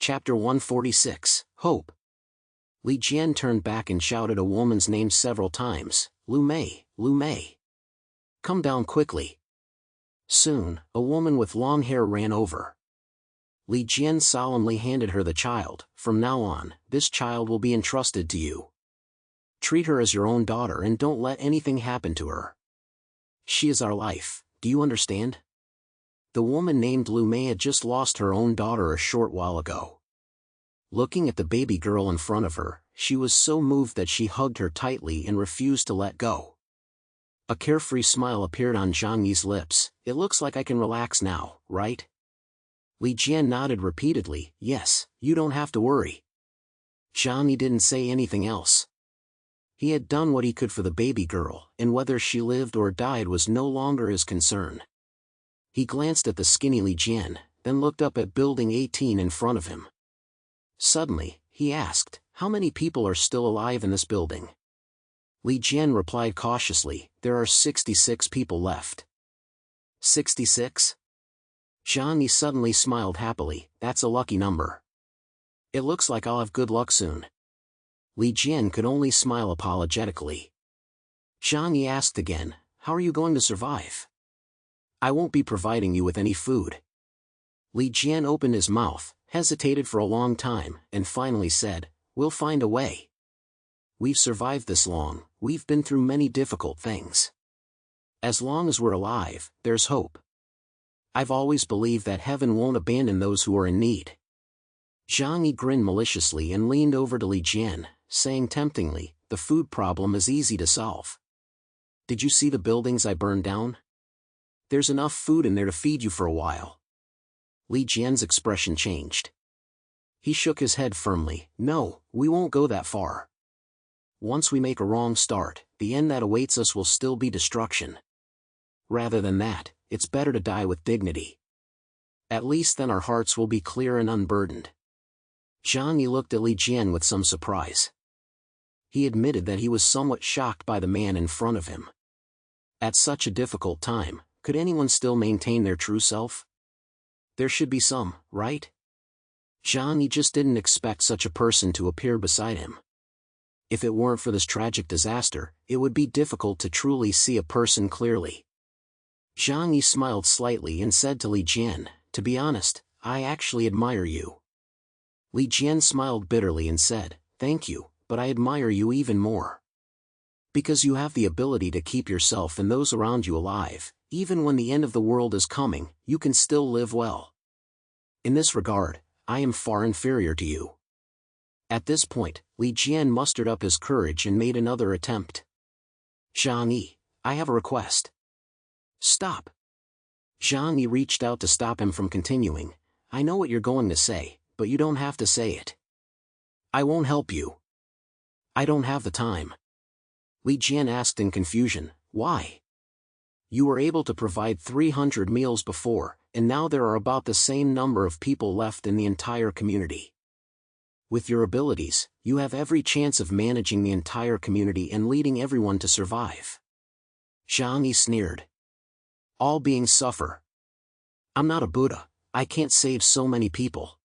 Chapter 146, Hope. Li Jian turned back and shouted a woman's name several times, Lu Mei, Lu Mei. Come down quickly. Soon, a woman with long hair ran over. Li Jian solemnly handed her the child. From now on, this child will be entrusted to you. Treat her as your own daughter and don't let anything happen to her. She is our life, do you understand? The woman named Lu Mei had just lost her own daughter a short while ago. Looking at the baby girl in front of her, she was so moved that she hugged her tightly and refused to let go. A carefree smile appeared on Zhang Yi's lips. It looks like I can relax now, right? Li Jian nodded repeatedly. Yes, you don't have to worry. Zhang Yi didn't say anything else. He had done what he could for the baby girl, and whether she lived or died was no longer his concern. He glanced at the skinny Li Jian, then looked up at Building 18 in front of him. Suddenly, he asked, how many people are still alive in this building? Li Jian replied cautiously, there are 66 people left. 66? Zhang Yi suddenly smiled happily, that's a lucky number. It looks like I'll have good luck soon. Li Jian could only smile apologetically. Zhang Yi asked again, how are you going to survive? I won't be providing you with any food. Li Jian opened his mouth, hesitated for a long time, and finally said, we'll find a way. We've survived this long, we've been through many difficult things. As long as we're alive, there's hope. I've always believed that heaven won't abandon those who are in need. Zhang Yi grinned maliciously and leaned over to Li Jian, saying temptingly, the food problem is easy to solve. Did you see the buildings I burned down? There's enough food in there to feed you for a while. Li Jian's expression changed. He shook his head firmly, no, we won't go that far. Once we make a wrong start, the end that awaits us will still be destruction. Rather than that, it's better to die with dignity. At least then our hearts will be clear and unburdened. Zhang Yi looked at Li Jian with some surprise. He admitted that he was somewhat shocked by the man in front of him. At such a difficult time, could anyone still maintain their true self? There should be some, right? Zhang Yi just didn't expect such a person to appear beside him. If it weren't for this tragic disaster, it would be difficult to truly see a person clearly. Zhang Yi smiled slightly and said to Li Jian, to be honest, I actually admire you. Li Jian smiled bitterly and said, thank you, but I admire you even more. Because you have the ability to keep yourself and those around you alive, even when the end of the world is coming, you can still live well. In this regard, I am far inferior to you. At this point, Li Jian mustered up his courage and made another attempt. Zhang Yi, I have a request. Stop. Zhang Yi reached out to stop him from continuing. I know what you're going to say, but you don't have to say it. I won't help you. I don't have the time. Li Jian asked in confusion, why? You were able to provide 300 meals before, and now there are about the same number of people left in the entire community. With your abilities, you have every chance of managing the entire community and leading everyone to survive. Zhang Yi sneered. All beings suffer. I'm not a Buddha, I can't save so many people.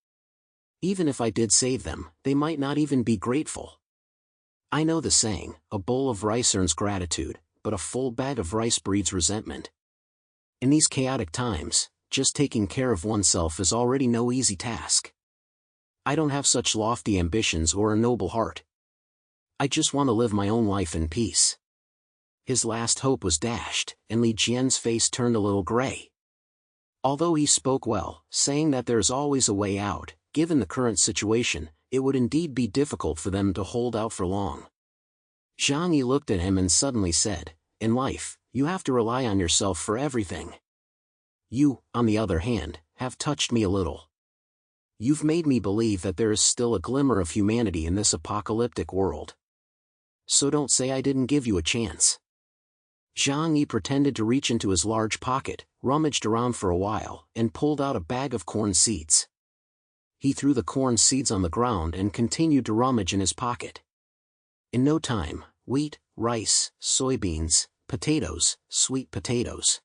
Even if I did save them, they might not even be grateful. I know the saying, a bowl of rice earns gratitude, but a full bag of rice breeds resentment. In these chaotic times, just taking care of oneself is already no easy task. I don't have such lofty ambitions or a noble heart. I just want to live my own life in peace. His last hope was dashed, and Li Jian's face turned a little gray. Although he spoke well, saying that there is always a way out, given the current situation, it would indeed be difficult for them to hold out for long. Zhang Yi looked at him and suddenly said, in life, you have to rely on yourself for everything. You, on the other hand, have touched me a little. You've made me believe that there is still a glimmer of humanity in this apocalyptic world. So don't say I didn't give you a chance. Zhang Yi pretended to reach into his large pocket, rummaged around for a while, and pulled out a bag of corn seeds. He threw the corn seeds on the ground and continued to rummage in his pocket. In no time, wheat, rice, soybeans, potatoes, sweet potatoes.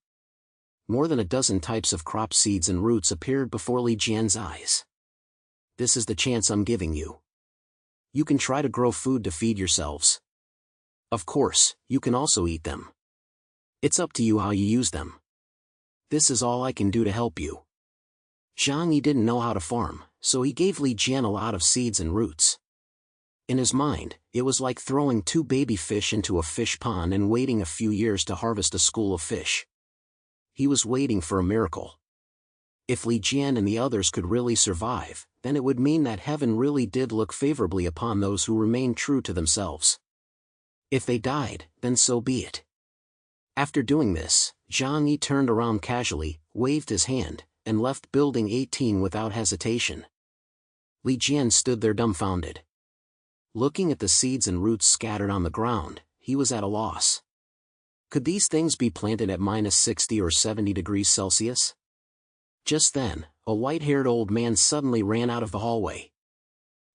More than a dozen types of crop seeds and roots appeared before Li Jian's eyes. this is the chance I'm giving you. You can try to grow food to feed yourselves. Of course, you can also eat them. It's up to you how you use them. This is all I can do to help you. Zhang Yi didn't know how to farm, so he gave Li Jian a lot of seeds and roots. In his mind, it was like throwing 2 baby fish into a fish pond and waiting a few years to harvest a school of fish. He was waiting for a miracle. If Li Jian and the others could really survive, then it would mean that heaven really did look favorably upon those who remained true to themselves. If they died, then so be it. After doing this, Zhang Yi turned around casually, waved his hand, and left Building 18 without hesitation. Li Jian stood there dumbfounded. Looking at the seeds and roots scattered on the ground, he was at a loss. Could these things be planted at -60 or 70 degrees Celsius? Just then, a white-haired old man suddenly ran out of the hallway.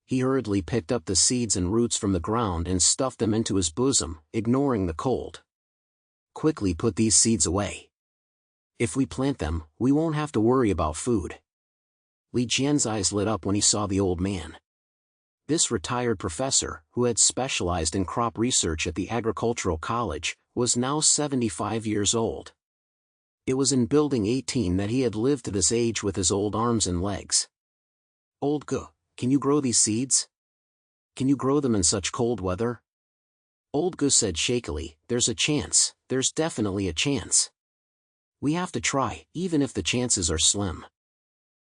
He hurriedly picked up the seeds and roots from the ground and stuffed them into his bosom, ignoring the cold. Quickly put these seeds away. If we plant them, we won't have to worry about food. Li Jian's eyes lit up when he saw the old man. This retired professor, who had specialized in crop research at the agricultural college, was now 75 years old. It was in Building 18 that he had lived to this age with his old arms and legs. Old Gu, can you grow these seeds? Can you grow them in such cold weather? Old Gu said shakily, there's a chance, there's definitely a chance. We have to try, even if the chances are slim.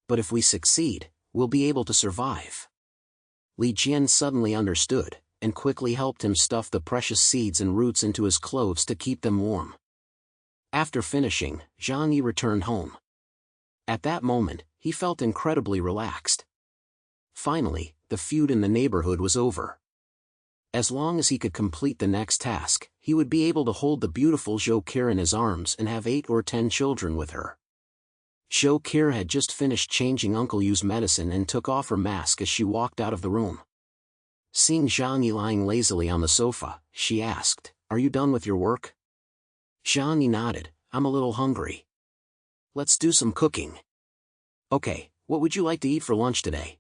But if we succeed, we'll be able to survive. Li Jian suddenly understood, and quickly helped him stuff the precious seeds and roots into his clothes to keep them warm. After finishing, Zhang Yi returned home. At that moment, he felt incredibly relaxed. Finally, the feud in the neighborhood was over. As long as he could complete the next task, he would be able to hold the beautiful Zhou Qi in his arms and have 8 or 10 children with her. Zhou Qi had just finished changing Uncle Yu's medicine and took off her mask as she walked out of the room. Seeing Zhang Yi lying lazily on the sofa, she asked, "Are you done with your work?" Zhang Yi nodded, "I'm a little hungry. Let's do some cooking." "Okay, what would you like to eat for lunch today?"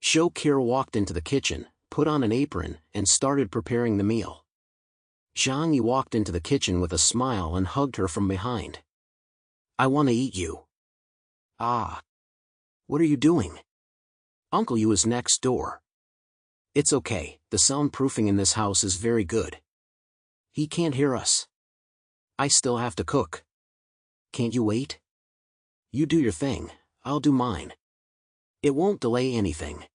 Zhou Qi walked into the kitchen, put on an apron, and started preparing the meal. Zhang Yi walked into the kitchen with a smile and hugged her from behind. "I want to eat you." "Ah. What are you doing?" "Uncle Yu is next door." "It's okay, the soundproofing in this house is very good. He can't hear us. I still have to cook. Can't you wait? You do your thing, I'll do mine. It won't delay anything."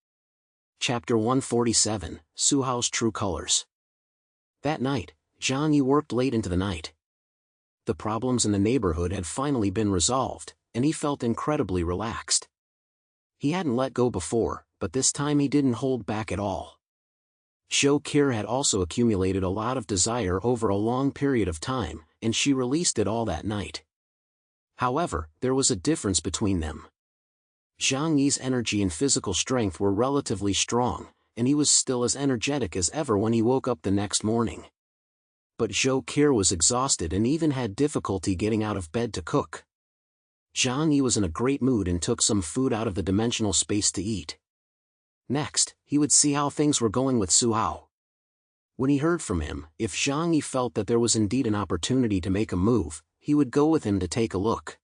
Chapter 147, Su Hao's True Colors. That night, Zhang Yi worked late into the night. The problems in the neighborhood had finally been resolved, and he felt incredibly relaxed. He hadn't let go before, but this time he didn't hold back at all. Zhou Qi had also accumulated a lot of desire over a long period of time, and she released it all that night. However, there was a difference between them. Zhang Yi's energy and physical strength were relatively strong, and he was still as energetic as ever when he woke up the next morning. But Zhou Qi was exhausted and even had difficulty getting out of bed to cook. Zhang Yi was in a great mood and took some food out of the dimensional space to eat. Next, he would see how things were going with Su Hao. When he heard from him, if Zhang Yi felt that there was indeed an opportunity to make a move, he would go with him to take a look.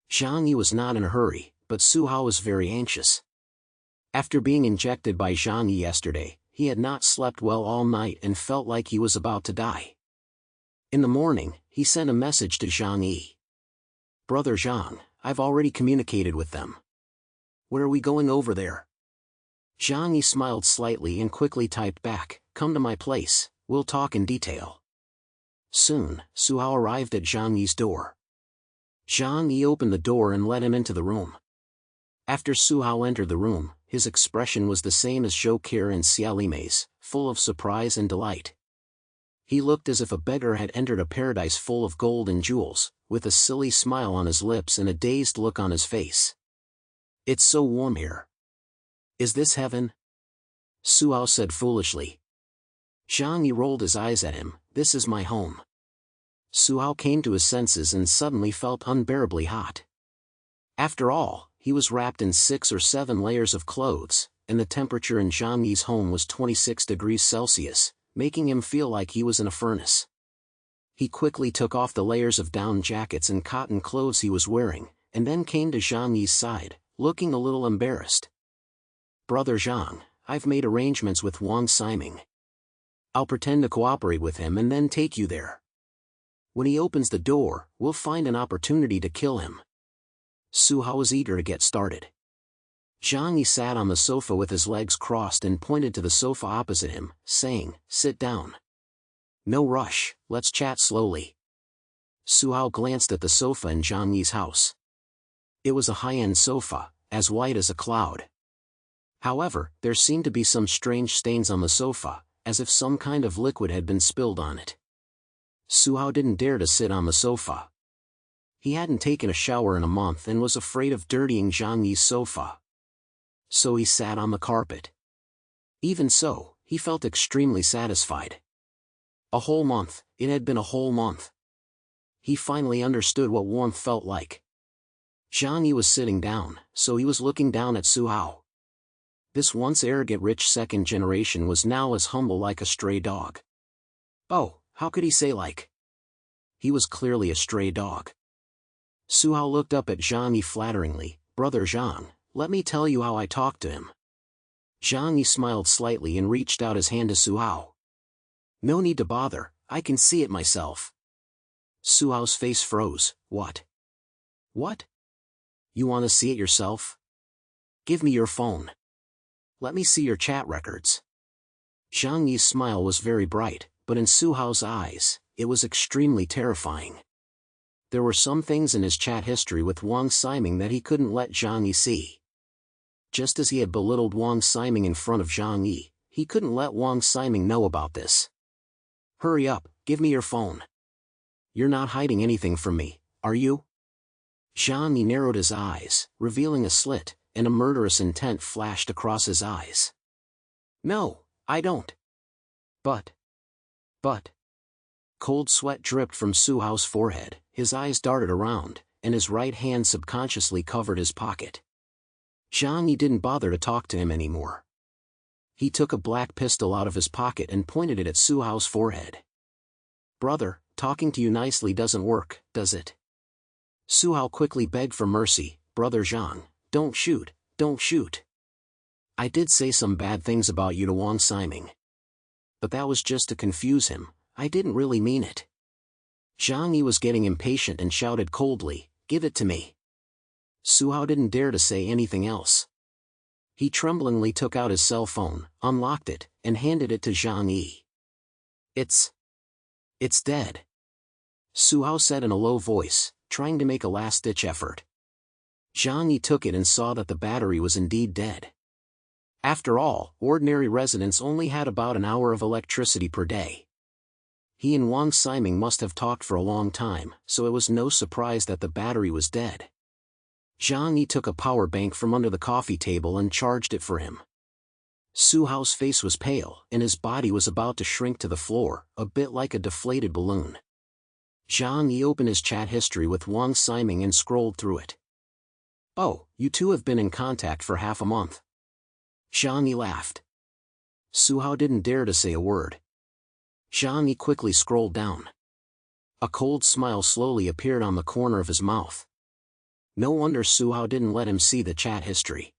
Zhang Yi was not in a hurry, but Su Hao was very anxious. After being injected by Zhang Yi yesterday, he had not slept well all night and felt like he was about to die. In the morning, he sent a message to Zhang Yi. "Brother Zhang, I've already communicated with them. Where are we going over there?" Zhang Yi smiled slightly and quickly typed back, "Come to my place, we'll talk in detail." Soon, Su Hao arrived at Zhang Yi's door. Zhang Yi opened the door and let him into the room. After Su Hao entered the room, his expression was the same as Zhou Qi and Xia Limei's, full of surprise and delight. He looked as if a beggar had entered a paradise full of gold and jewels, with a silly smile on his lips and a dazed look on his face. "It's so warm here. Is this heaven?" Su Hao said foolishly. Zhang Yi rolled his eyes at him, "This is my home." Su Hao came to his senses and suddenly felt unbearably hot. After all, he was wrapped in 6 or 7 layers of clothes, and the temperature in Zhang Yi's home was 26 degrees Celsius, making him feel like he was in a furnace. He quickly took off the layers of down jackets and cotton clothes he was wearing, and then came to Zhang Yi's side, looking a little embarrassed. "Brother Zhang, I've made arrangements with Wang Siming. I'll pretend to cooperate with him and then take you there. When he opens the door, we'll find an opportunity to kill him." Su Hao was eager to get started. Zhang Yi sat on the sofa with his legs crossed and pointed to the sofa opposite him, saying, "Sit down. No rush, let's chat slowly." Su Hao glanced at the sofa in Zhang Yi's house. It was a high-end sofa, as white as a cloud. However, there seemed to be some strange stains on the sofa, as if some kind of liquid had been spilled on it. Su Hao didn't dare to sit on the sofa. He hadn't taken a shower in a month and was afraid of dirtying Zhang Yi's sofa. So he sat on the carpet. Even so, he felt extremely satisfied. A whole month, it had been a whole month. He finally understood what warmth felt like. Zhang Yi was sitting down, so he was looking down at Su Hao. This once arrogant rich second generation was now as humble like a stray dog. Oh, how could he say like? He was clearly a stray dog. Su Hao looked up at Zhang Yi flatteringly. "Brother Zhang, let me tell you how I talked to him." Zhang Yi smiled slightly and reached out his hand to Su Hao. "No need to bother, I can see it myself." Su Hao's face froze. "What? What? You want to see it yourself? Give me your phone. Let me see your chat records." Zhang Yi's smile was very bright, but in Su Hao's eyes, it was extremely terrifying. There were some things in his chat history with Wang Siming that he couldn't let Zhang Yi see. Just as he had belittled Wang Siming in front of Zhang Yi, he couldn't let Wang Siming know about this. "Hurry up, give me your phone. You're not hiding anything from me, are you?" Zhang Yi narrowed his eyes, revealing a slit, and a murderous intent flashed across his eyes. "No, I don't." But. Cold sweat dripped from Su Hao's forehead, his eyes darted around, and his right hand subconsciously covered his pocket. Zhang Yi didn't bother to talk to him anymore. He took a black pistol out of his pocket and pointed it at Su Hao's forehead. "Brother, talking to you nicely doesn't work, does it?" Su Hao quickly begged for mercy. "Brother Zhang, don't shoot, don't shoot. I did say some bad things about you to Wang Siming. But that was just to confuse him, I didn't really mean it." Zhang Yi was getting impatient and shouted coldly, "Give it to me." Su Hao didn't dare to say anything else. He tremblingly took out his cell phone, unlocked it, and handed it to Zhang Yi. It's dead," Su Hao said in a low voice, trying to make a last-ditch effort. Zhang Yi took it and saw that the battery was indeed dead. After all, ordinary residents only had about an hour of electricity per day. He and Wang Siming must have talked for a long time, so it was no surprise that the battery was dead. Zhang Yi took a power bank from under the coffee table and charged it for him. Su Hao's face was pale, and his body was about to shrink to the floor, a bit like a deflated balloon. Zhang Yi opened his chat history with Wang Siming and scrolled through it. "Oh, you two have been in contact for half a month." Zhang Yi laughed. Su Hao didn't dare to say a word. Zhang Yi quickly scrolled down. A cold smile slowly appeared on the corner of his mouth. No wonder Su Hao didn't let him see the chat history.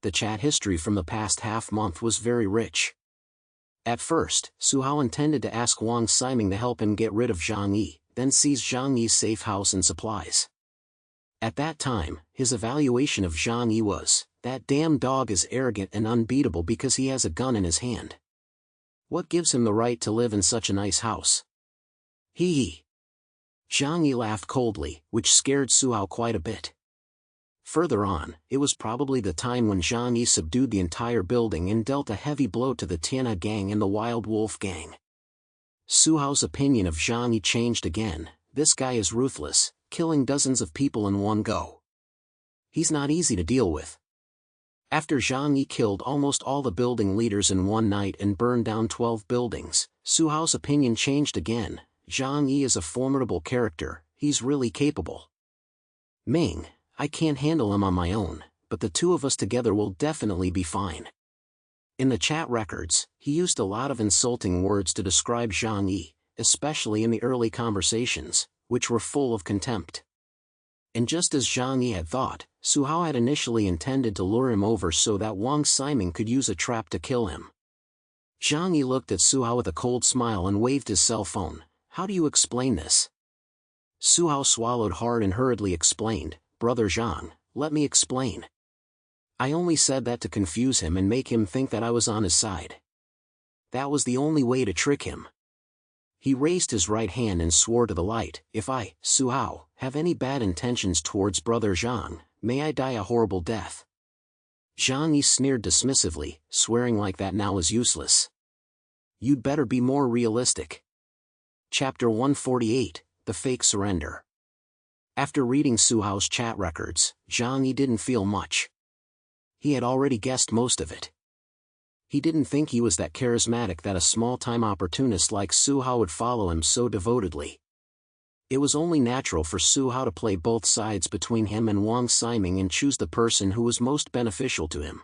The chat history from the past half-month was very rich. At first, Su Hao intended to ask Wang Siming to help him get rid of Zhang Yi, then seize Zhang Yi's safe house and supplies. At that time, his evaluation of Zhang Yi was, "That damn dog is arrogant and unbeatable because he has a gun in his hand. What gives him the right to live in such a nice house?" Hee. Zhang Yi laughed coldly, which scared Su Hao quite a bit. Further on, it was probably the time when Zhang Yi subdued the entire building and dealt a heavy blow to the Tiana gang and the Wild Wolf gang. Su Hao's opinion of Zhang Yi changed again. This guy is ruthless, killing dozens of people in one go. He's not easy to deal with. After Zhang Yi killed almost all the building leaders in one night and burned down 12 buildings, Su Hao's opinion changed again. Zhang Yi is a formidable character, he's really capable. "Ming, I can't handle him on my own, but the two of us together will definitely be fine. In the chat records, he used a lot of insulting words to describe Zhang Yi, especially in the early conversations, which were full of contempt. And just as Zhang Yi had thought, Su Hao had initially intended to lure him over so that Wang Siming could use a trap to kill him. Zhang Yi looked at Su Hao with a cold smile and waved his cell phone. How do you explain this? Su Hao swallowed hard and hurriedly explained, Brother Zhang, let me explain. I only said that to confuse him and make him think that I was on his side. That was the only way to trick him. He raised his right hand and swore to the light, if I, Su Hao, have any bad intentions towards Brother Zhang, may I die a horrible death. Zhang Yi sneered dismissively, swearing like that now is useless. You'd better be more realistic. Chapter 148, The Fake Surrender. After reading Su Hao's chat records, Zhang Yi didn't feel much. He had already guessed most of it. He didn't think he was that charismatic that a small-time opportunist like Su Hao would follow him so devotedly. It was only natural for Su Hao to play both sides between him and Wang Siming and choose the person who was most beneficial to him.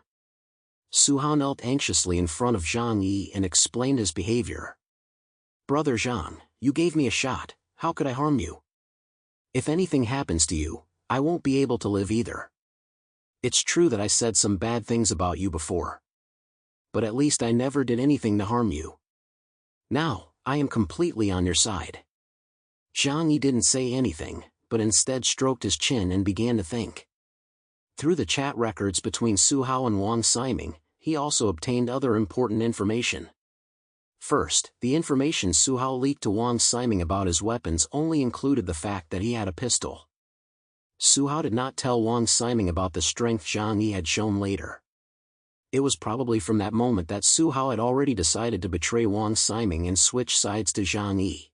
Su Hao knelt anxiously in front of Zhang Yi and explained his behavior. Brother Zhang, you gave me a shot, how could I harm you? If anything happens to you, I won't be able to live either. It's true that I said some bad things about you before. But at least I never did anything to harm you. Now, I am completely on your side. Zhang Yi didn't say anything, but instead stroked his chin and began to think. Through the chat records between Su Hao and Wang Siming, he also obtained other important information. First, the information Su Hao leaked to Wang Siming about his weapons only included the fact that he had a pistol. Su Hao did not tell Wang Siming about the strength Zhang Yi had shown later. It was probably from that moment that Su Hao had already decided to betray Wang Siming and switch sides to Zhang Yi.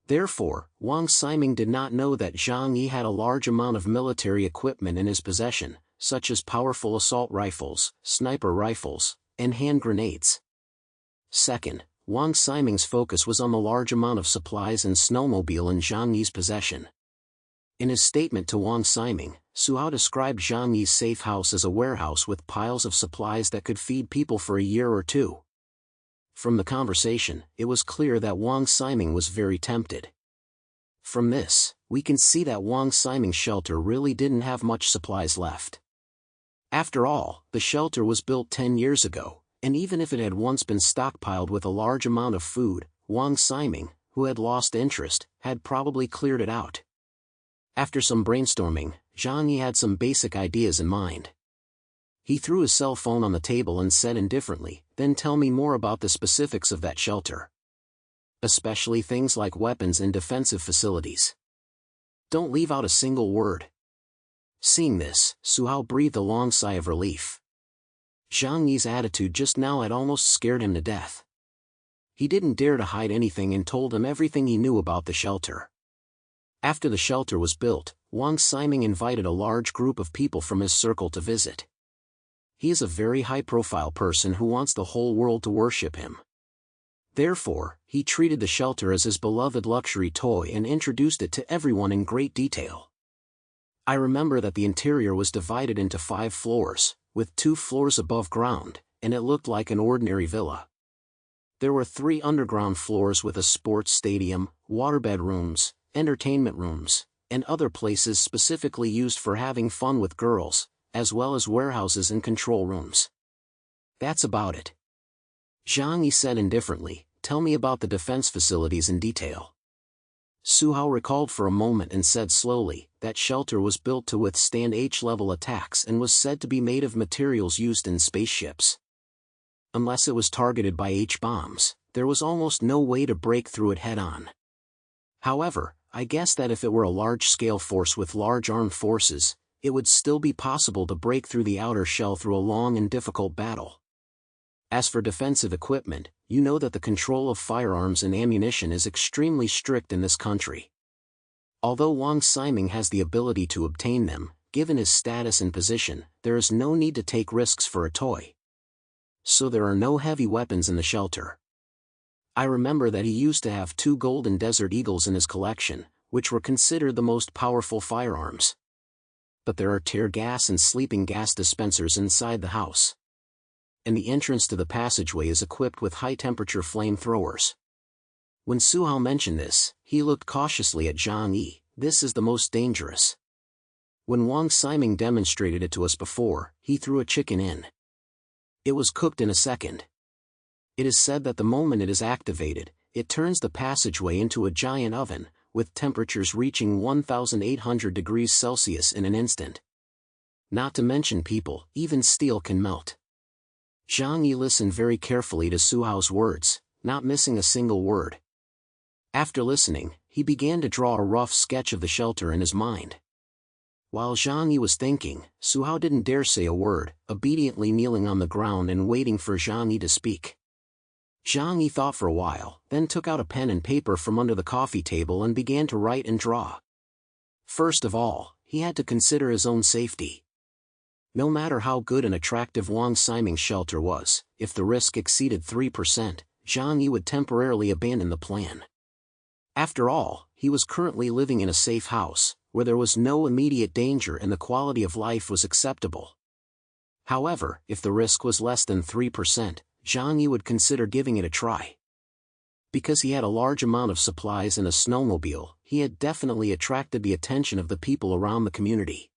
Therefore, Wang Siming did not know that Zhang Yi had a large amount of military equipment in his possession, such as powerful assault rifles, sniper rifles, and hand grenades. Second, Wang Siming's focus was on the large amount of supplies and snowmobile in Zhang Yi's possession. In his statement to Wang Siming, Su Hao described Zhang Yi's safe house as a warehouse with piles of supplies that could feed people for a year or two. From the conversation, it was clear that Wang Siming was very tempted. From this, we can see that Wang Siming's shelter really didn't have much supplies left. After all, the shelter was built 10 years ago, and even if it had once been stockpiled with a large amount of food, Wang Siming, who had lost interest, had probably cleared it out. After some brainstorming, Zhang Yi had some basic ideas in mind. He threw his cell phone on the table and said indifferently, then tell me more about the specifics of that shelter. Especially things like weapons and defensive facilities. Don't leave out a single word. Seeing this, Su Hao breathed a long sigh of relief. Zhang Yi's attitude just now had almost scared him to death. He didn't dare to hide anything and told him everything he knew about the shelter. After the shelter was built, Wang Siming invited a large group of people from his circle to visit. He is a very high-profile person who wants the whole world to worship him. Therefore, he treated the shelter as his beloved luxury toy and introduced it to everyone in great detail. I remember that the interior was divided into 5 floors, with 2 floors above ground, and it looked like an ordinary villa. There were 3 underground floors with a sports stadium, waterbed rooms, entertainment rooms, and other places specifically used for having fun with girls, as well as warehouses and control rooms. That's about it. Zhang Yi said indifferently, tell me about the defense facilities in detail. Su Hao recalled for a moment and said slowly, that shelter was built to withstand H-level attacks and was said to be made of materials used in spaceships. Unless it was targeted by H-bombs, there was almost no way to break through it head-on. However, I guess that if it were a large-scale force with large armed forces, it would still be possible to break through the outer shell through a long and difficult battle. As for defensive equipment, you know that the control of firearms and ammunition is extremely strict in this country. Although Wang Siming has the ability to obtain them, given his status and position, there is no need to take risks for a toy. So there are no heavy weapons in the shelter. I remember that he used to have 2 golden Desert Eagles in his collection, which were considered the most powerful firearms. but there are tear gas and sleeping gas dispensers inside the house. And the entrance to the passageway is equipped with high-temperature flamethrowers. When Suhao mentioned this, he looked cautiously at Zhang Yi. This is the most dangerous. When Wang Ximing demonstrated it to us before, he threw a chicken in. It was cooked in a second. It is said that the moment it is activated, it turns the passageway into a giant oven, with temperatures reaching 1,800 degrees Celsius in an instant. Not to mention people, even steel can melt. Zhang Yi listened very carefully to Suhao's words, not missing a single word. After listening, he began to draw a rough sketch of the shelter in his mind. While Zhang Yi was thinking, Suhao didn't dare say a word, obediently kneeling on the ground and waiting for Zhang Yi to speak. Zhang Yi thought for a while, then took out a pen and paper from under the coffee table and began to write and draw. First of all, he had to consider his own safety. No matter how good and attractive Wang Ximing's shelter was, if the risk exceeded 3%, Zhang Yi would temporarily abandon the plan. After all, he was currently living in a safe house, where there was no immediate danger and the quality of life was acceptable. However, if the risk was less than 3%, Zhang Yi would consider giving it a try. Because he had a large amount of supplies and a snowmobile, he had definitely attracted the attention of the people around the community.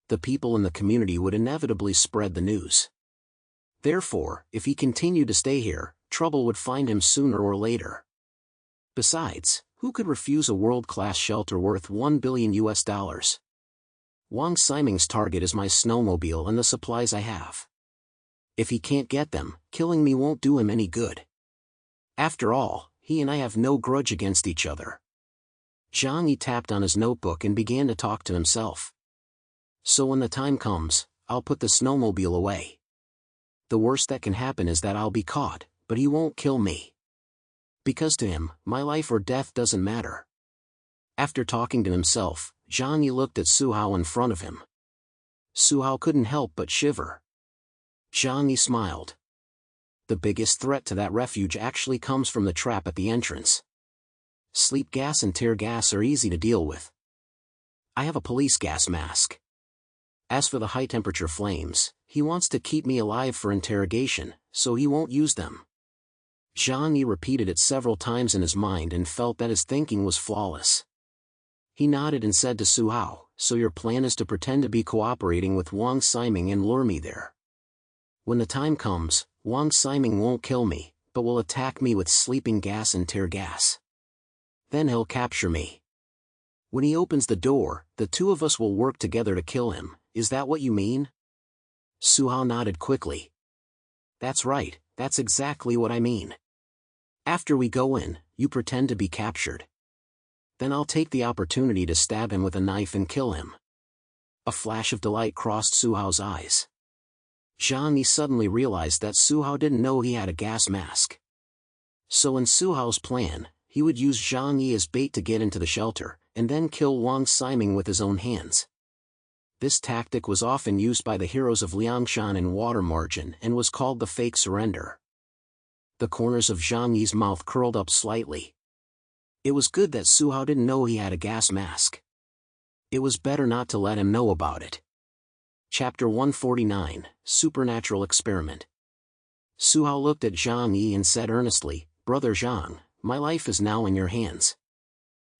The people in the community would inevitably spread the news. Therefore, if he continued to stay here, trouble would find him sooner or later. Besides, who could refuse a world-class shelter worth $1 billion? Wang Ximing's target is my snowmobile and the supplies I have. If he can't get them, killing me won't do him any good. After all, he and I have no grudge against each other. Zhang Yi tapped on his notebook and began to talk to himself. So when the time comes, I'll put the snowmobile away. The worst that can happen is that I'll be caught, but he won't kill me. Because to him, my life or death doesn't matter. After talking to himself, Zhang Yi looked at Suhao in front of him. Suhao couldn't help but shiver. Zhang Yi smiled. The biggest threat to that refuge actually comes from the trap at the entrance. Sleep gas and tear gas are easy to deal with. I have a police gas mask. As for the high-temperature flames, he wants to keep me alive for interrogation, so he won't use them. Zhang Yi repeated it several times in his mind and felt that his thinking was flawless. He nodded and said to Suhao, so your plan is to pretend to be cooperating with Wang Ximing and lure me there. When the time comes, Wang Ximing won't kill me, but will attack me with sleeping gas and tear gas. Then he'll capture me. When he opens the door, the two of us will work together to kill him. Is that what you mean? Suhao nodded quickly. That's right, that's exactly what I mean. After we go in, you pretend to be captured. Then I'll take the opportunity to stab him with a knife and kill him. A flash of delight crossed Suhao's eyes. Zhang Yi suddenly realized that Suhao didn't know he had a gas mask. So in Suhao's plan, he would use Zhang Yi as bait to get into the shelter, and then kill Wang Ximing with his own hands. This tactic was often used by the heroes of Liangshan in Water Margin and was called the fake surrender. The corners of Zhang Yi's mouth curled up slightly. It was good that Suhao didn't know he had a gas mask. It was better not to let him know about it. Chapter 149, Supernatural Experiment. Suhao looked at Zhang Yi and said earnestly, Brother Zhang, my life is now in your hands.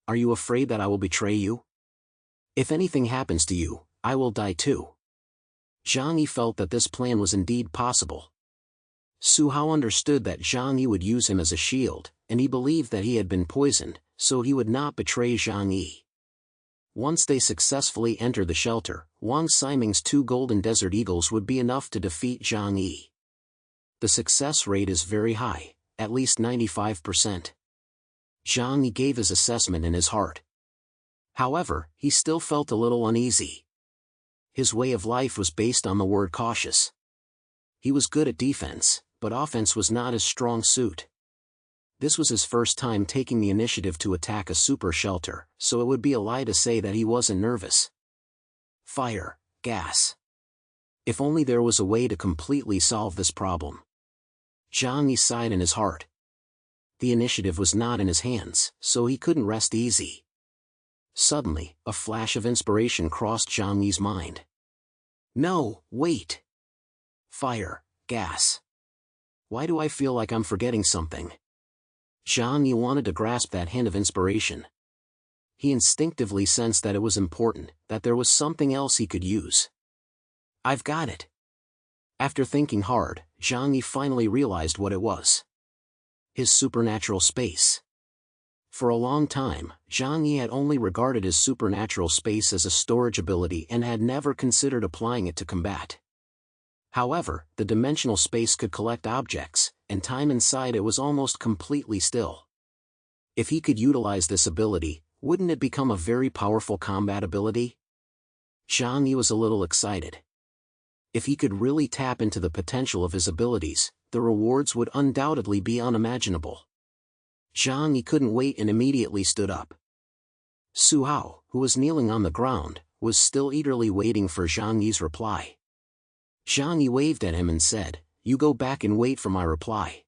Are you afraid that I will betray you? If anything happens to you, I will die too. Zhang Yi felt that this plan was indeed possible. Suhao understood that Zhang Yi would use him as a shield, and he believed that he had been poisoned, so he would not betray Zhang Yi. Once they successfully entered the shelter, Wang Ximing's 2 golden desert eagles would be enough to defeat Zhang Yi. The success rate is very high, at least 95%. Zhang Yi gave his assessment in his heart. However, he still felt a little uneasy. His way of life was based on the word cautious. He was good at defense, but offense was not his strong suit. This was his first time taking the initiative to attack a super shelter, so it would be a lie to say that he wasn't nervous. Fire, gas. If only there was a way to completely solve this problem. Zhang Yi sighed in his heart. The initiative was not in his hands, so he couldn't rest easy. Suddenly, a flash of inspiration crossed Zhang Yi's mind. No, wait. Fire, gas. Why do I feel like I'm forgetting something? Zhang Yi wanted to grasp that hint of inspiration. He instinctively sensed that it was important, that there was something else he could use. I've got it. After thinking hard, Zhang Yi finally realized what it was. His supernatural space. For a long time, Zhang Yi had only regarded his supernatural space as a storage ability and had never considered applying it to combat. However, the dimensional space could collect objects, and time inside it was almost completely still. If he could utilize this ability, wouldn't it become a very powerful combat ability? Zhang Yi was a little excited. If he could really tap into the potential of his abilities, the rewards would undoubtedly be unimaginable. Zhang Yi couldn't wait and immediately stood up. Su Hao, who was kneeling on the ground, was still eagerly waiting for Zhang Yi's reply. Zhang Yi waved at him and said, "You go back and wait for my reply.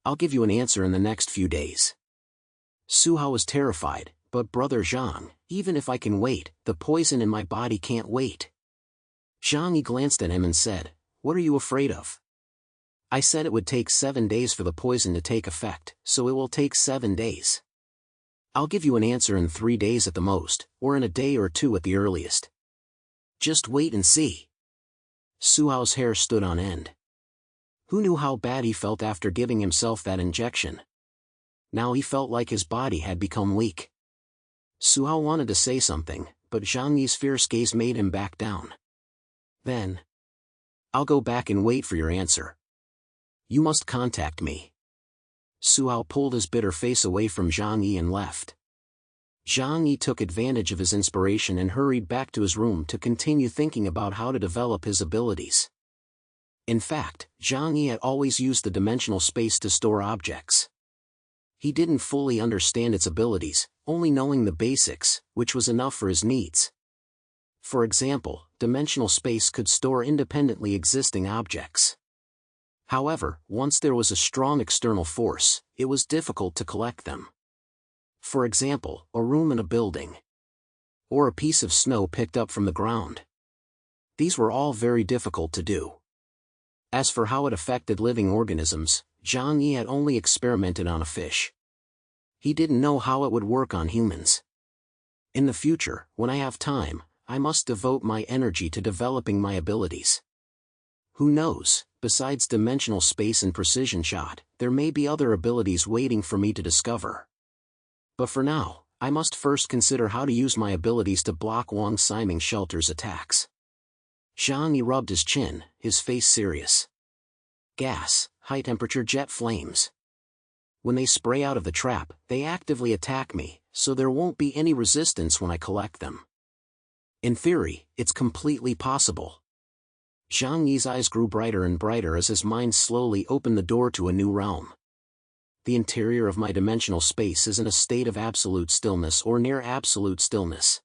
I'll give you an answer in the next few days." Su Hao was terrified, "But brother Zhang, even if I can wait, the poison in my body can't wait." Zhang Yi glanced at him and said, "What are you afraid of? I said it would take 7 days for the poison to take effect, so it will take 7 days. I'll give you an answer in 3 days at the most, or in a day or 2 at the earliest. Just wait and see." Su Hao's hair stood on end. Who knew how bad he felt after giving himself that injection? Now he felt like his body had become weak. Su Hao wanted to say something, but Zhang Yi's fierce gaze made him back down. Then, "I'll go back and wait for your answer. You must contact me." Su Hao pulled his bitter face away from Zhang Yi and left. Zhang Yi took advantage of his inspiration and hurried back to his room to continue thinking about how to develop his abilities. In fact, Zhang Yi had always used the dimensional space to store objects. He didn't fully understand its abilities, only knowing the basics, which was enough for his needs. For example, dimensional space could store independently existing objects. However, once there was a strong external force, it was difficult to collect them. For example, a room in a building. Or a piece of snow picked up from the ground. These were all very difficult to do. As for how it affected living organisms, Zhang Yi had only experimented on a fish. He didn't know how it would work on humans. In the future, when I have time, I must devote my energy to developing my abilities. Who knows, besides dimensional space and precision shot, there may be other abilities waiting for me to discover. But for now, I must first consider how to use my abilities to block Wang Siming Shelter's attacks. Zhang Yi rubbed his chin, his face serious. Gas, high-temperature jet flames. When they spray out of the trap, they actively attack me, so there won't be any resistance when I collect them. In theory, it's completely possible. Zhang Yi's eyes grew brighter and brighter as his mind slowly opened the door to a new realm. The interior of my dimensional space is in a state of absolute stillness or near absolute stillness.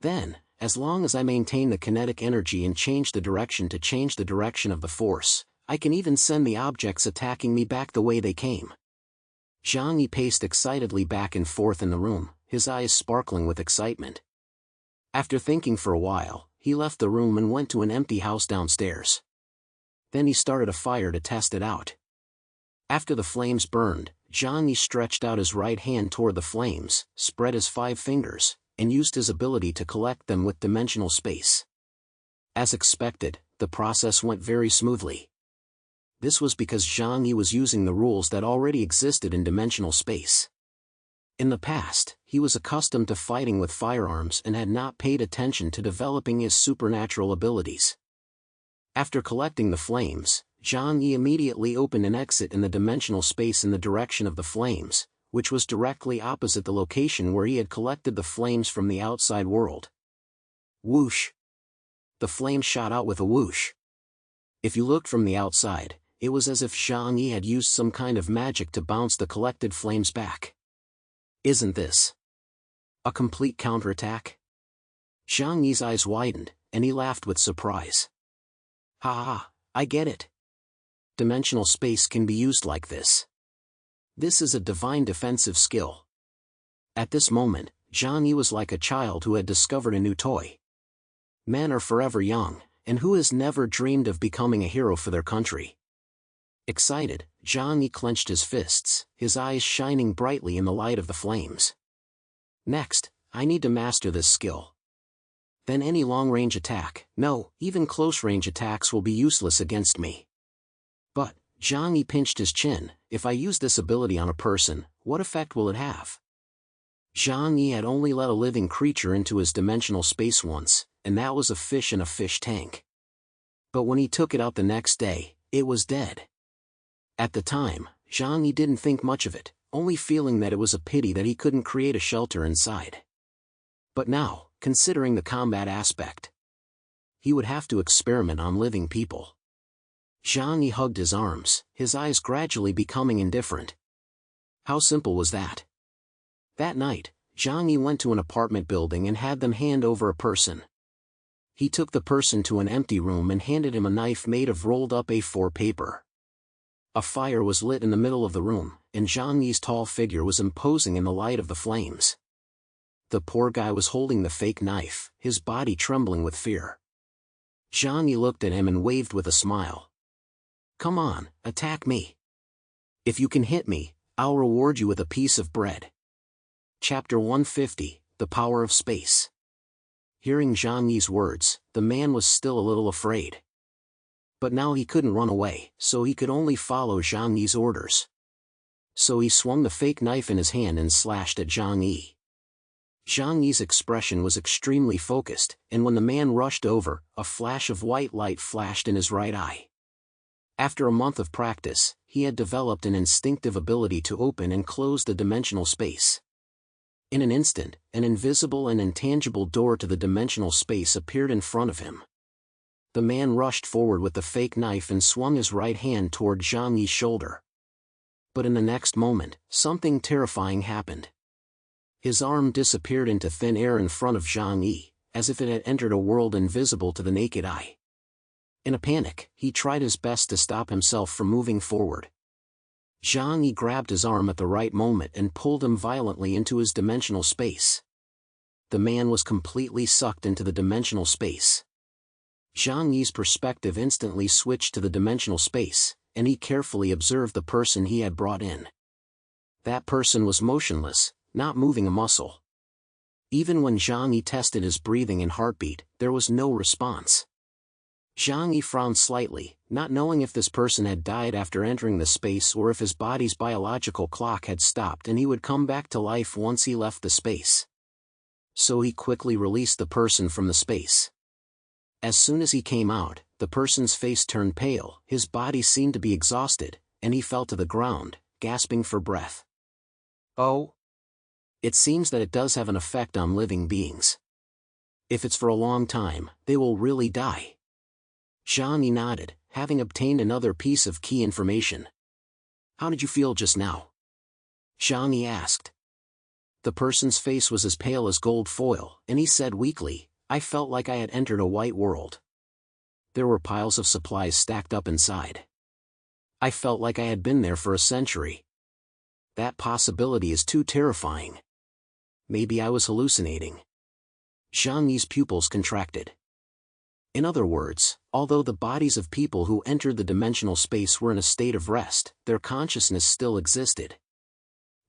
Then, as long as I maintain the kinetic energy and change the direction to change the direction of the force, I can even send the objects attacking me back the way they came. Zhang Yi paced excitedly back and forth in the room, his eyes sparkling with excitement. After thinking for a while, he left the room and went to an empty house downstairs. Then he started a fire to test it out. After the flames burned, Zhang Yi stretched out his right hand toward the flames, spread his 5 fingers, and used his ability to collect them with dimensional space. As expected, the process went very smoothly. This was because Zhang Yi was using the rules that already existed in dimensional space. In the past, he was accustomed to fighting with firearms and had not paid attention to developing his supernatural abilities. After collecting the flames, Zhang Yi immediately opened an exit in the dimensional space in the direction of the flames, which was directly opposite the location where he had collected the flames from the outside world. Whoosh! The flames shot out with a whoosh. If you looked from the outside, it was as if Zhang Yi had used some kind of magic to bounce the collected flames back. Isn't this a complete counterattack? Zhang Yi's eyes widened, and he laughed with surprise. Ha ha, I get it. Dimensional space can be used like this. This is a divine defensive skill. At this moment, Zhang Yi was like a child who had discovered a new toy. Men are forever young, and who has never dreamed of becoming a hero for their country? Excited, Zhang Yi clenched his fists, his eyes shining brightly in the light of the flames. Next, I need to master this skill. Then any long-range attack, no, even close-range attacks will be useless against me. But, Zhang Yi pinched his chin, if I use this ability on a person, what effect will it have? Zhang Yi had only let a living creature into his dimensional space once, and that was a fish in a fish tank. But when he took it out the next day, it was dead. At the time, Zhang Yi didn't think much of it, only feeling that it was a pity that he couldn't create a shelter inside. But now, considering the combat aspect, he would have to experiment on living people. Zhang Yi hugged his arms, his eyes gradually becoming indifferent. How simple was that? That night, Zhang Yi went to an apartment building and had them hand over a person. He took the person to an empty room and handed him a knife made of rolled-up A4 paper. A fire was lit in the middle of the room, and Zhang Yi's tall figure was imposing in the light of the flames. The poor guy was holding the fake knife, his body trembling with fear. Zhang Yi looked at him and waved with a smile. Come on, attack me. If you can hit me, I'll reward you with a piece of bread. Chapter 150, The Power of Space. Hearing Zhang Yi's words, the man was still a little afraid. But now he couldn't run away, so he could only follow Zhang Yi's orders. So he swung the fake knife in his hand and slashed at Zhang Yi. Zhang Yi's expression was extremely focused, and when the man rushed over, a flash of white light flashed in his right eye. After a month of practice, he had developed an instinctive ability to open and close the dimensional space. In an instant, an invisible and intangible door to the dimensional space appeared in front of him. The man rushed forward with the fake knife and swung his right hand toward Zhang Yi's shoulder. But in the next moment, something terrifying happened. His arm disappeared into thin air in front of Zhang Yi, as if it had entered a world invisible to the naked eye. In a panic, he tried his best to stop himself from moving forward. Zhang Yi grabbed his arm at the right moment and pulled him violently into his dimensional space. The man was completely sucked into the dimensional space. Zhang Yi's perspective instantly switched to the dimensional space, and he carefully observed the person he had brought in. That person was motionless, not moving a muscle. Even when Zhang Yi tested his breathing and heartbeat, there was no response. Zhang Yi frowned slightly, not knowing if this person had died after entering the space or if his body's biological clock had stopped and he would come back to life once he left the space. So he quickly released the person from the space. As soon as he came out, the person's face turned pale, his body seemed to be exhausted, and he fell to the ground, gasping for breath. Oh? It seems that it does have an effect on living beings. If it's for a long time, they will really die. Zhang Yi nodded, having obtained another piece of key information. How did you feel just now? Zhang Yi asked. The person's face was as pale as gold foil, and he said weakly, I felt like I had entered a white world. There were piles of supplies stacked up inside. I felt like I had been there for a century. That possibility is too terrifying. Maybe I was hallucinating. Zhang Yi's pupils contracted. In other words, although the bodies of people who entered the dimensional space were in a state of rest, their consciousness still existed.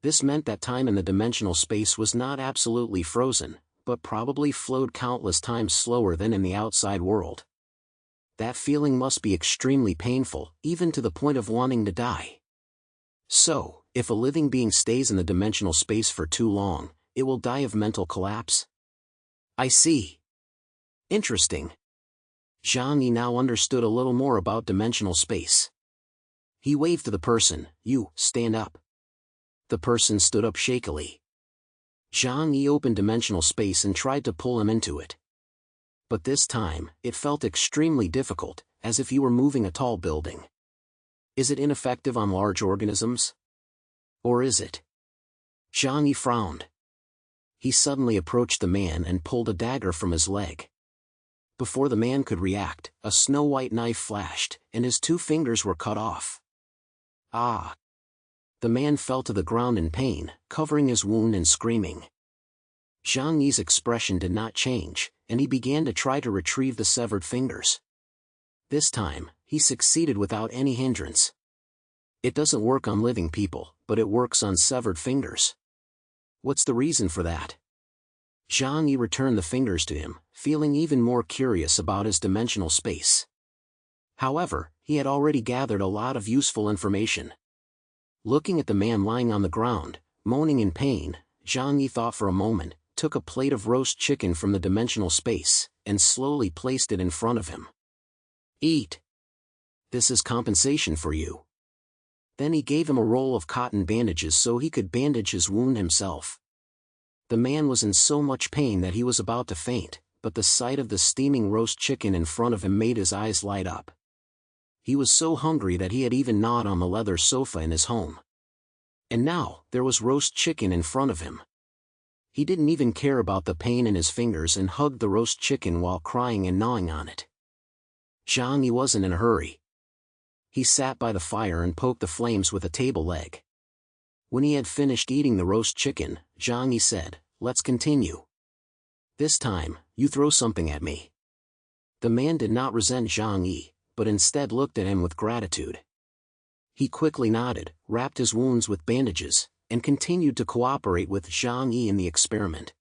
This meant that time in the dimensional space was not absolutely frozen, but probably flowed countless times slower than in the outside world. That feeling must be extremely painful, even to the point of wanting to die. So, if a living being stays in the dimensional space for too long, it will die of mental collapse? I see. Interesting. Zhang Yi now understood a little more about dimensional space. He waved to the person, You, stand up. The person stood up shakily. Zhang Yi opened dimensional space and tried to pull him into it. But this time, it felt extremely difficult, as if he were moving a tall building. Is it ineffective on large organisms? Or is it? Zhang Yi frowned. He suddenly approached the man and pulled a dagger from his leg. Before the man could react, a snow-white knife flashed, and his 2 fingers were cut off. Ah! The man fell to the ground in pain, covering his wound and screaming. Zhang Yi's expression did not change, and he began to try to retrieve the severed fingers. This time, he succeeded without any hindrance. It doesn't work on living people, but it works on severed fingers. What's the reason for that? Zhang Yi returned the fingers to him, feeling even more curious about his dimensional space. However, he had already gathered a lot of useful information. Looking at the man lying on the ground, moaning in pain, Zhang Yi thought for a moment, took a plate of roast chicken from the dimensional space, and slowly placed it in front of him. Eat. This is compensation for you. Then he gave him a roll of cotton bandages so he could bandage his wound himself. The man was in so much pain that he was about to faint, but the sight of the steaming roast chicken in front of him made his eyes light up. He was so hungry that he had even gnawed on the leather sofa in his home. And now, there was roast chicken in front of him. He didn't even care about the pain in his fingers and hugged the roast chicken while crying and gnawing on it. Zhang Yi wasn't in a hurry. He sat by the fire and poked the flames with a table leg. When he had finished eating the roast chicken, Zhang Yi said, "Let's continue. This time, you throw something at me." The man did not resent Zhang Yi, but instead looked at him with gratitude. He quickly nodded, wrapped his wounds with bandages, and continued to cooperate with Zhang Yi in the experiment.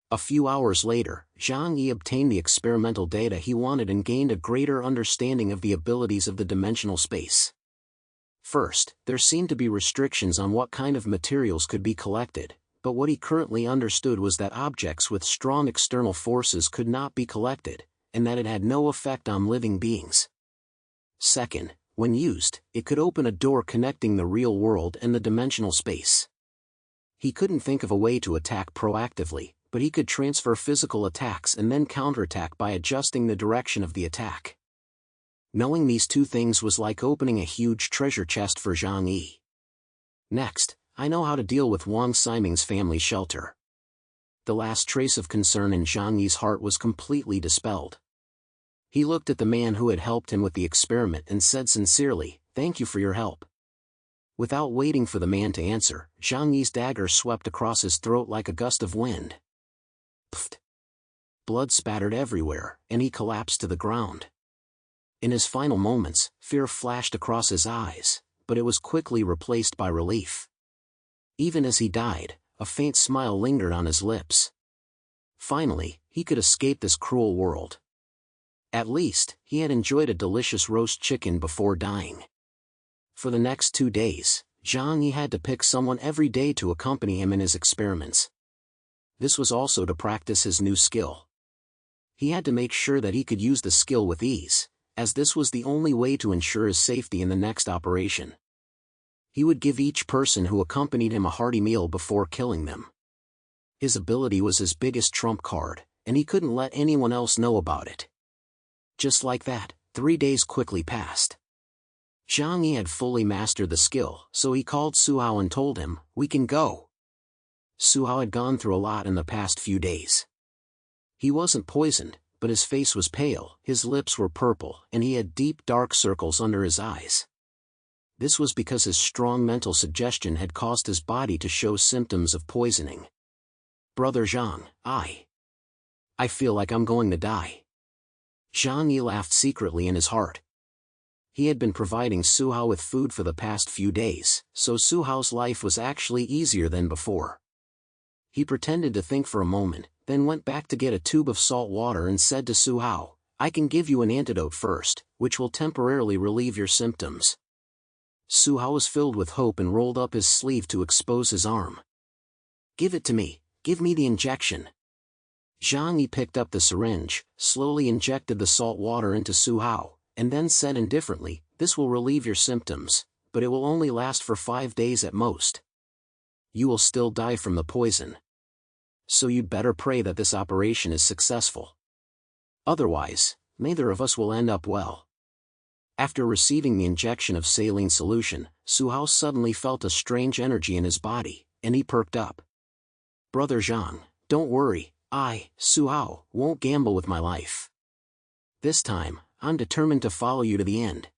A few hours later, Zhang Yi obtained the experimental data he wanted and gained a greater understanding of the abilities of the dimensional space. First, there seemed to be restrictions on what kind of materials could be collected, but what he currently understood was that objects with strong external forces could not be collected, and that it had no effect on living beings. Second, when used, it could open a door connecting the real world and the dimensional space. He couldn't think of a way to attack proactively, but he could transfer physical attacks and then counterattack by adjusting the direction of the attack. Knowing these two things was like opening a huge treasure chest for Zhang Yi. Next, I know how to deal with Wang Siming's family shelter. The last trace of concern in Zhang Yi's heart was completely dispelled. He looked at the man who had helped him with the experiment and said sincerely, "Thank you for your help." Without waiting for the man to answer, Zhang Yi's dagger swept across his throat like a gust of wind. Pfft! Blood spattered everywhere, and he collapsed to the ground. In his final moments, fear flashed across his eyes, but it was quickly replaced by relief. Even as he died, a faint smile lingered on his lips. Finally, he could escape this cruel world. At least, he had enjoyed a delicious roast chicken before dying. For the next 2 days, Zhang Yi had to pick someone every day to accompany him in his experiments. This was also to practice his new skill. He had to make sure that he could use the skill with ease, as this was the only way to ensure his safety in the next operation. He would give each person who accompanied him a hearty meal before killing them. His ability was his biggest trump card, and he couldn't let anyone else know about it. Just like that, 3 days quickly passed. Zhang Yi had fully mastered the skill, so he called Su Hao and told him, "We can go." Su Hao had gone through a lot in the past few days. He wasn't poisoned, but his face was pale, his lips were purple, and he had deep dark circles under his eyes. This was because his strong mental suggestion had caused his body to show symptoms of poisoning. "Brother Zhang, I feel like I'm going to die." Zhang Yi laughed secretly in his heart. He had been providing Su Hao with food for the past few days, so Su Hao's life was actually easier than before. He pretended to think for a moment, then went back to get a tube of salt water and said to Su Hao, "I can give you an antidote first, which will temporarily relieve your symptoms." Su Hao was filled with hope and rolled up his sleeve to expose his arm. "Give it to me, give me the injection." Zhang Yi picked up the syringe, slowly injected the salt water into Su Hao, and then said indifferently, "This will relieve your symptoms, but it will only last for 5 days at most. You will still die from the poison. So you'd better pray that this operation is successful. Otherwise, neither of us will end up well." After receiving the injection of saline solution, Su Hao suddenly felt a strange energy in his body, and he perked up. "Brother Zhang, don't worry, Su Hao, won't gamble with my life. This time, I'm determined to follow you to the end."